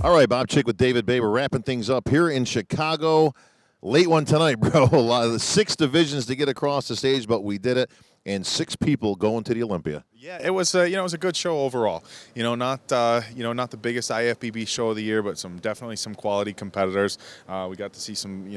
All right, Bob Chick with David Baye. We're wrapping things up here in Chicago. Late one tonight, bro. A lot of the 6 divisions to get across the stage, but we did it. And 6 people going to the Olympia. Yeah, it was it was a good show overall. Not not the biggest IFBB show of the year, but definitely some quality competitors. We got to see some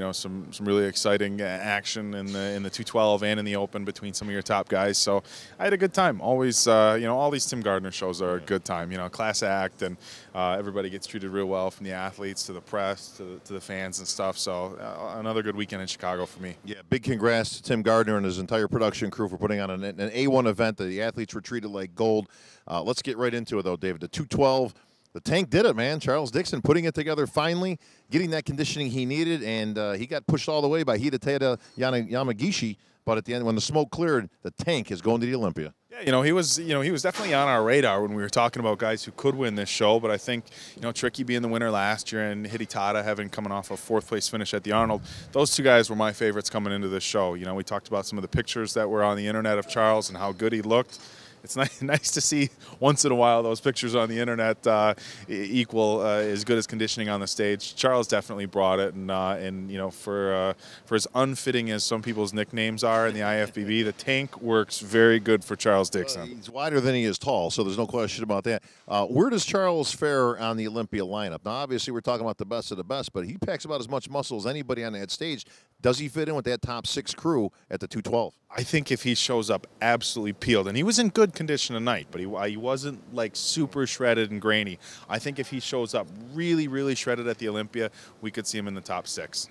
really exciting action in the 212 and in the Open between some of your top guys. So I had a good time. Always all these Tim Gardner shows are a good time. Class act, and everybody gets treated real well, from the athletes to the press to the fans and stuff. So another good weekend in Chicago for me. Yeah, big congrats to Tim Gardner and his entire production crew for putting on an A1 event. The athletes were treated like gold. Let's get right into it, though, David. The 212, the tank did it, man. Charles Dixon putting it together finally, getting that conditioning he needed, and he got pushed all the way by Hidetada Yamagishi. But at the end, when the smoke cleared, the tank is going to the Olympia. Yeah, he was definitely on our radar when we were talking about guys who could win this show. But I think, Tricky being the winner last year and Hidetada coming off a 4th place finish at the Arnold, those 2 guys were my favorites coming into this show. We talked about some of the pictures that were on the internet of Charles and how good he looked. It's nice to see once in a while those pictures on the internet equal as good as conditioning on the stage. Charles definitely brought it, and for as unfitting as some people's nicknames are in the IFBB, the tank works very good for Charles Dixon. He's wider than he is tall, so there's no question about that. Where does Charles fare on the Olympia lineup? Now, obviously, we're talking about the best of the best, but he packs about as much muscle as anybody on that stage. Does he fit in with that top 6 crew at the 212? I think if he shows up absolutely peeled, and he was in good condition tonight, but he wasn't like super shredded and grainy. I think if he shows up really, really shredded at the Olympia, we could see him in the top 6.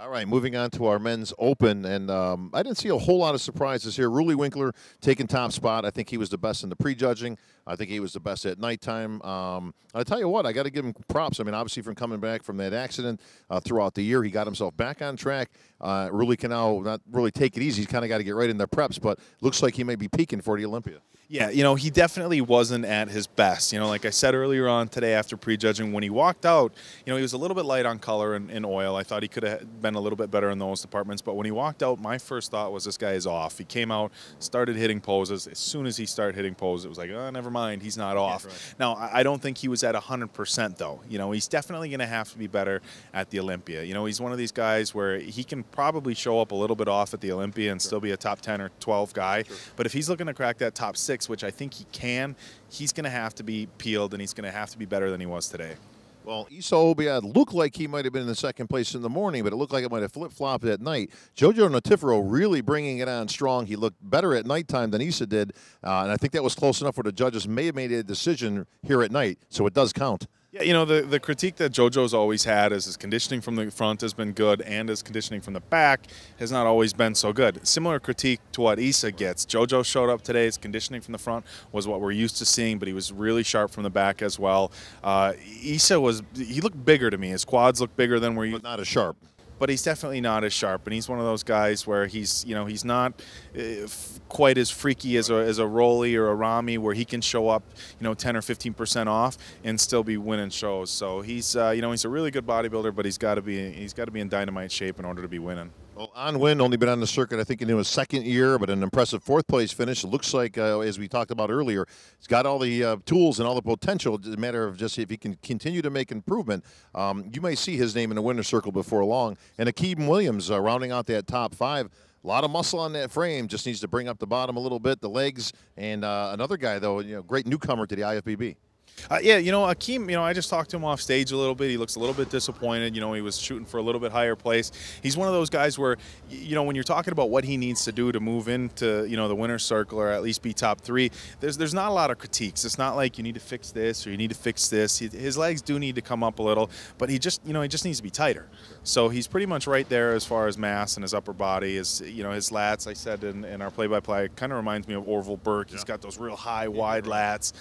All right, moving on to our men's open, and I didn't see a whole lot of surprises here. Ruli Winkler taking top spot. I think he was the best in the prejudging. I think he was the best at nighttime. I tell you what, I got to give him props. I mean, obviously from coming back from that accident throughout the year, he got himself back on track. Ruli can now not really take it easy. He's kind of got to get right in their preps, but looks like he may be peaking for the Olympia. Yeah, he definitely wasn't at his best. Like I said earlier on today after prejudging, when he walked out, he was a little bit light on color and oil. I thought he could have been a little bit better in those departments. But when he walked out, my first thought was this guy is off. He came out, started hitting poses. As soon as he started hitting poses, it was like, oh, never mind, he's not off. Yeah, right. Now, I don't think he was at 100%, though. He's definitely going to have to be better at the Olympia. He's one of these guys where he can probably show up a little bit off at the Olympia and still be a top 10 or 12 guy. Sure. But if he's looking to crack that top 6, which I think he can, he's going to have to be peeled, and he's going to have to be better than he was today. Well, Issa Obiad looked like he might have been in the 2nd place in the morning, but it looked like it might have flip-flopped at night. Jojo Notifero really bringing it on strong. He looked better at nighttime than Issa did, and I think that was close enough where the judges may have made a decision here at night, so it does count. Yeah, the critique that JoJo's always had is his conditioning from the front has been good, and his conditioning from the back has not always been so good. Similar critique to what Issa gets. JoJo showed up today. His conditioning from the front was what we're used to seeing, but he was really sharp from the back as well. Issa he looked bigger to me. His quads looked bigger than we're used. But not as sharp. But he's definitely not as sharp, and he's one of those guys where he's not quite as freaky as a Rolly or a Rami, where he can show up 10 or 15% off and still be winning shows. So he's he's a really good bodybuilder, but he's got to be in dynamite shape in order to be winning. Well, on win, only been on the circuit, I think, in his 2nd year, but an impressive 4th place finish. It looks like, as we talked about earlier, he's got all the tools and all the potential. It's a matter of just if he can continue to make improvement. You may see his name in the winner's circle before long. And Akeem Williams rounding out that top 5. A lot of muscle on that frame. Just needs to bring up the bottom a little bit, the legs. And another guy, though, great newcomer to the IFBB. Yeah, Akeem, I just talked to him off stage a little bit. He looks a little bit disappointed. He was shooting for a little bit higher place. He's one of those guys where, when you're talking about what he needs to do to move into, the winner's circle or at least be top 3, there's not a lot of critiques. It's not like you need to fix this or you need to fix this. His legs do need to come up a little, but he just needs to be tighter. So he's pretty much right there as far as mass and his upper body. His lats, I said in our play-by-play, kind of reminds me of Orville Burke. He's got those real high, wide lats.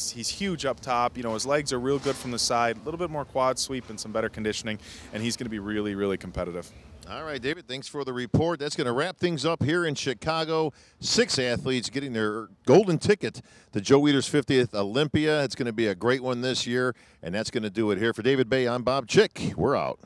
He's huge up top. His legs are real good from the side. A little bit more quad sweep and some better conditioning, and he's going to be really, really competitive. All right, David, thanks for the report. That's going to wrap things up here in Chicago. 6 athletes getting their golden ticket to Joe Weider's 50th Olympia. It's going to be a great one this year, and that's going to do it here. For David Baye, I'm Bob Chick. We're out.